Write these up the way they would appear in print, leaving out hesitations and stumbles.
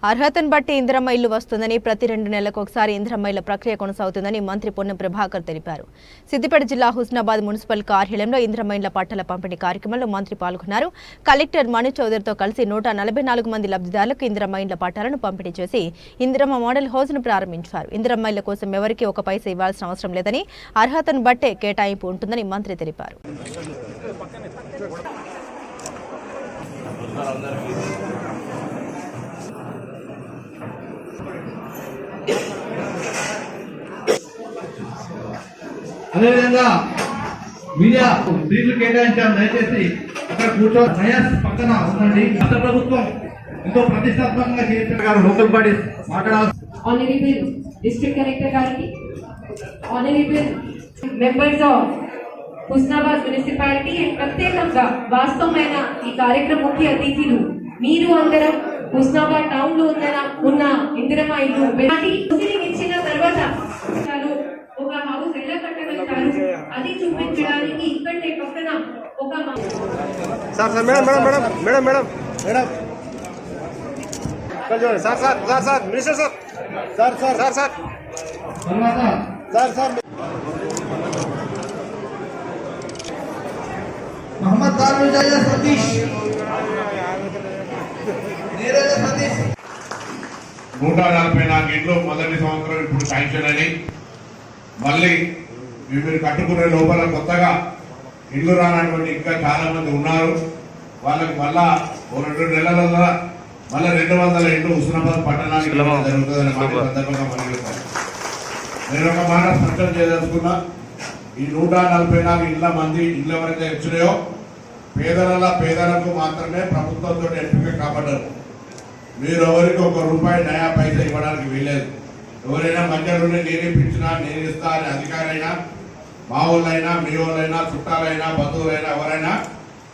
అర్హతను బట్టి ఇందిరమ్మ ఇల్లు వస్తుందని ప్రతి 2 నెలలకు ఒకసారి ఇందిరమ్మ ఇళ్ల ప్రక్రియ కొనసాగుతుందని మంత్రి పొన్నం ప్రభాకర్ తెలిపారు. సిద్దిపేట జిల్లా హుస్నాబాద్ మున్సిపల్ కార్యాలయంలో ఇందిరమ్మ ఇళ్ల పట్టాల పంపిణీ కార్యక్రమంలో మంత్రి పాల్గొన్నారు. కలెక్టర్ మను చౌదరితో కలిసి 144 మంది లబ్ధిదారులకు ఇందిరమ్మ ఇళ్ల పట్టాలను పంపిణీ చేసి ఇందిరమ్మ మోడల్ హౌస్ను ప్రారంభించారు. ఇందిరమ్మ ఇళ్ల కోసం ఎవరికీ ఒక పైసా ఇవ్వాల్సిన అవసరం లేదని, అర్హతను బట్టే కేటాయింపు ఉంటుందని మంత్రి తెలిపారు. అదేవిధంగా మీడియా సీట్లు కేటాయించాం. దయచేసి అక్కడ కూర్చో నయాస్ పక్కన ఉండండి. రాష్ట్ర ప్రభుత్వం ఎంతో ప్రతిష్టాత్మకంగా చేస్తున్నారు. లోకల్ బాడీస్ మాట్లాడాలి. ఆనరబుల్ డిస్ట్రిక్ట్ కలెక్టర్ గారికి, honourable members of Husnabad municipality and ప్రత్యేకంగా వాస్తవమైన ఈ కార్యక్రమ ముఖ్య అతిథులు మీరు అందరం హుస్నాబాద్ టౌన్ లో ఉన్న ఇందిరమ్మ ఇల్లు ఇచ్చిన తర్వాత ఒక హౌస్ ఎలా కట్టగలుగుతారు అది చూపించడానికి ఇక్కడే పక్కన ఒక मोहम्मद सतीश 144 ఇంట్లో మొదటి సంవత్సరం ఇప్పుడు శాంక్షన్ అని, మళ్ళీ మీరు కట్టుకునే లోపల కొత్తగా ఇల్లు రానటువంటి ఇంకా చాలా మంది ఉన్నారు. వాళ్ళకి మళ్ళా 2 నెలల మళ్ళీ 200 ఇంట్లో హుస్నాబాద్ పట్టణానికి జరుగుతుందని మాట సందర్భంగా మనం నేను ఒక మాట స్పష్టం చేయదలుచుకున్నా. ఈ 144 ఇళ్ల మంది ఇళ్ళు ఎవరైతే వచ్చినాయో పేదలకు మాత్రమే ప్రభుత్వంతో ఎంపిక కాబడ్డారు. మీరు ఎవరికి 1 రూపాయి నయా పైసా ఇవ్వడానికి వీలేదు. ఎవరైనా మధ్యలోనే నేను ఇప్పించినా నేను ఇస్తా అనే అధికారైనా, మా వాళ్ళైనా, మీ వాళ్ళైనా, చుట్టాలైనా, బంధువులైనా ఎవరైనా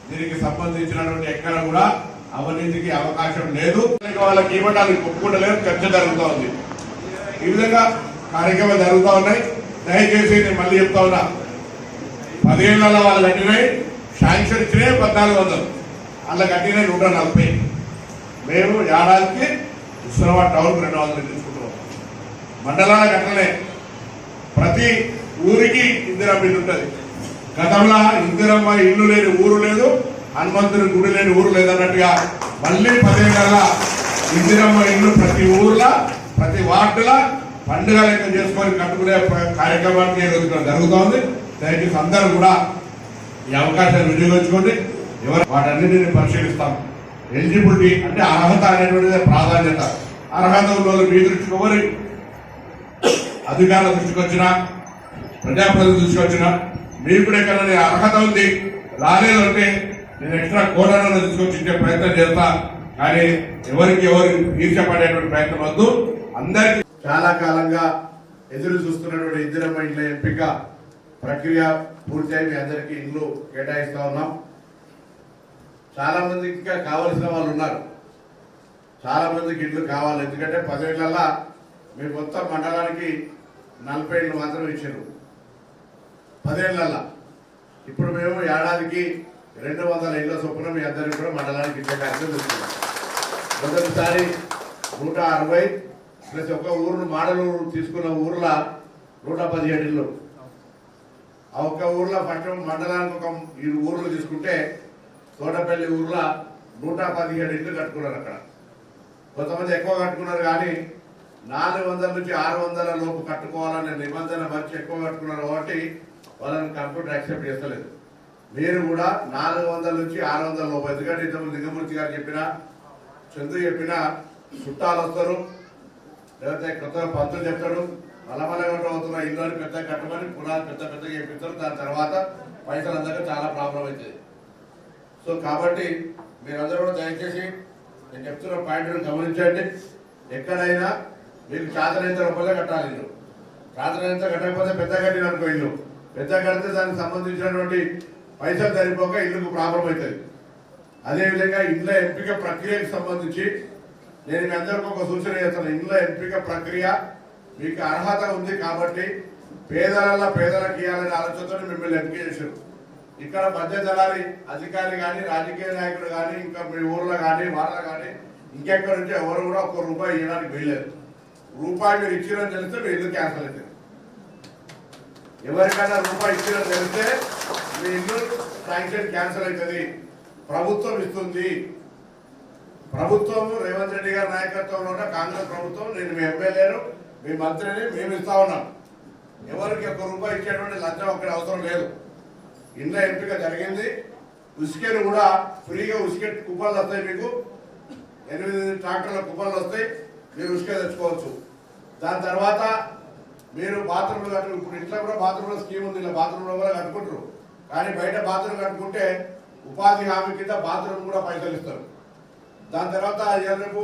దీనికి సంబంధించినటువంటి ఎక్కడ కూడా అవినీతికి అవకాశం లేదు. వాళ్ళకి ఇవ్వడానికి ఒప్పుకుంటలేదు. చర్చ జరుగుతూ ఉంది. ఈ విధంగా కార్యక్రమాలు జరుగుతూ ఉన్నాయి. దయచేసి నేను మళ్ళీ చెప్తా ఉన్నా, 10 ఏళ్లలో వాళ్ళు కట్టినాయి శాంక్షన్ ఇచ్చినాయి 1400, అలా కట్టినాయి 140. మేము ఏడాదికి హుస్నాబాద్ టౌన్ 200 తీసుకుంటున్నాం. మండలాల కట్టలే ప్రతి ఊరికి ఇందిరమ్మ ఇల్లు ఉంటుంది. గతంలో ఇందిరమ్మ ఇల్లు లేని ఊరు లేదు, హనుమంతుని గుడి లేని ఊరు లేదన్నట్టుగా మళ్ళీ 10 ఏళ్ళ ఇందిరమ్మ ఇల్లు ప్రతి ఊర్లో ప్రతి వార్డుల పండుగ లెక్క చేసుకొని కట్టుకునే కార్యక్రమానికి జరుగుతోంది. దయచేసి అందరూ కూడా ఈ అవకాశాన్ని వినియోగించుకోండి. వాటన్నిటిని పరిశీలిస్తాం. ఎలిజిబిలిటీ అంటే అర్హత అనేటువంటిది ప్రాధాన్యత. అర్హత ఉన్న మీ దృష్టికి ఎవరి అధికారుల దృష్టికి వచ్చినా, ప్రజాప్రతినిధుల దృష్టికి వచ్చినా, మీకు కూడా ఎక్కడ అర్హత ఉంది రాలేదు అంటే నేను ఎక్స్ట్రా కోణాలను తీసుకొచ్చించే ప్రయత్నం చేస్తా. కానీ ఎవరికి ఈర్ష్యపడేటువంటి ప్రయత్నం వద్దు. అందరికీ చాలా కాలంగా ఎదురు చూస్తున్నటువంటి ఇందిరమ్మ ఇండ్ల ఎంపిక ప్రక్రియ పూర్తయి మీ అందరికీ ఇండ్లు కేటాయిస్తా ఉన్నాం. చాలా మందికి ఇంకా కావలసిన వాళ్ళు ఉన్నారు. చాలా మందికి ఇండ్లు కావాలి. ఎందుకంటే 10 ఏళ్లలో మీరు మొత్తం మండలానికి 40 ఇండ్లు మాత్రం ఇచ్చారు 10 ఏళ్లలో. ఇప్పుడు మేము ఏడాదికి 200 ఇళ్ల చొప్పున మీ అందరికీ కూడా మండలానికి ఇచ్చే కార్యక్రమం చేస్తున్నాం. మొదటిసారి 160 ప్లస్ ఒక ఊరును మాడలు తీసుకున్న ఊర్లో 117 ఇళ్ళు. ఆ ఒక్క ఊర్లో ఫస్ట్ మండలానికి ఒక 7 ఊర్లు తీసుకుంటే తోటపల్లి ఊర్లో 117 ఇళ్ళు కట్టుకున్నారు. అక్కడ కొంతమంది ఎక్కువ కట్టుకున్నారు, కానీ 400 నుంచి 600 లోపు కట్టుకోవాలనే నిబంధన మంచి ఎక్కువ కట్టుకున్నారు కాబట్టి వాళ్ళని కంప్యూటర్ యాక్సెప్ట్ చేస్తలేదు. మీరు కూడా 400 నుంచి 600 లోపు, ఎందుకంటే ఇంతకుముందు లింగమూర్తి గారు చెప్పినా, చంద్రు చెప్పినా చుట్టాలు వస్తారు, లేకపోతే కొత్తగా పంతులు చెప్తాడు, మలమలగట్టు అవుతున్న ఇల్లు అని పెద్ద కట్టమని పునాది పెద్ద చేపిస్తారు. దాని తర్వాత పైసలు అందక చాలా ప్రాబ్లం అవుతుంది. సో కాబట్టి మీరందరూ కూడా దయచేసి నేను చెప్తున్న పాయింట్ను గమనించండి. ఎక్కడైనా మీకు చాతనైనంత రూపాయలే కట్టాలి ఇల్లు. చాతనైనంత కట్టకపోతే పెద్ద కట్టిననుకో ఇల్లు, పెద్ద కడితే దానికి సంబంధించినటువంటి పైసలు సరిపోక ఇల్లుకు ప్రాబ్లం అవుతుంది. అదేవిధంగా ఇళ్ళ ఎంపిక ప్రక్రియకు సంబంధించి నేను మీ అందరికీ ఒక సూచన చేస్తాను. ఇళ్ళ ఎంపిక ప్రక్రియ మీకు అర్హత ఉంది కాబట్టి పేదలకు ఇవ్వాలనే ఆలోచనతో మిమ్మల్ని ఎంపిక చేశారు. ఇక్కడ మధ్య దళారి అధికారి కానీ, రాజకీయ నాయకుడు కానీ, ఇంకా మీ ఊర్లో కానీ, వాళ్ళ కానీ ఇంకెక్కడి నుంచి ఎవరు కూడా ఒక్క రూపాయి ఇవ్వడానికి వెళ్ళలేదు. రూపాయి మీరు ఇచ్చిరని తెలిస్తే మీరు ఇల్లు క్యాన్సిల్ అవుతుంది. ఎవరికైనా రూపాయి ఇచ్చిరని తెలిస్తే మీ ఇల్లు శాంక్షన్ క్యాన్సిల్ అవుతుంది. ప్రభుత్వం ఇస్తుంది. ప్రభుత్వం రేవంత్ రెడ్డి గారి నాయకత్వంలో ఉన్న కాంగ్రెస్ ప్రభుత్వం, నేను మీ ఎమ్మెల్యేను మీ మంత్రిని మేము ఇస్తా ఉన్నాం. ఎవరికి ఒక్క రూపాయి ఇచ్చేటువంటి లంచం అక్కడ అవసరం లేదు. ఇంట్లో ఎంపిక జరిగింది. ఉసుకలు కూడా ఫ్రీగా ఉసుక కుప్పలు వస్తాయి. మీకు 8 ట్రాక్టర్ల కుప్పలు వస్తాయి. మీరు ఉసుక తెచ్చుకోవచ్చు. దాని తర్వాత మీరు బాత్రూమ్లు కట్టు. ఇప్పుడు ఇంట్లో కూడా బాత్రూంలో స్కీమ్ ఉంది. ఇలా బాత్రూంలో కూడా కట్టుకుంటారు. కానీ బయట బాత్రూమ్ కట్టుకుంటే ఉపాధి హామీ కింద బాత్రూమ్ కూడా పైసలు ఇస్తారు. దాని తర్వాత రేపు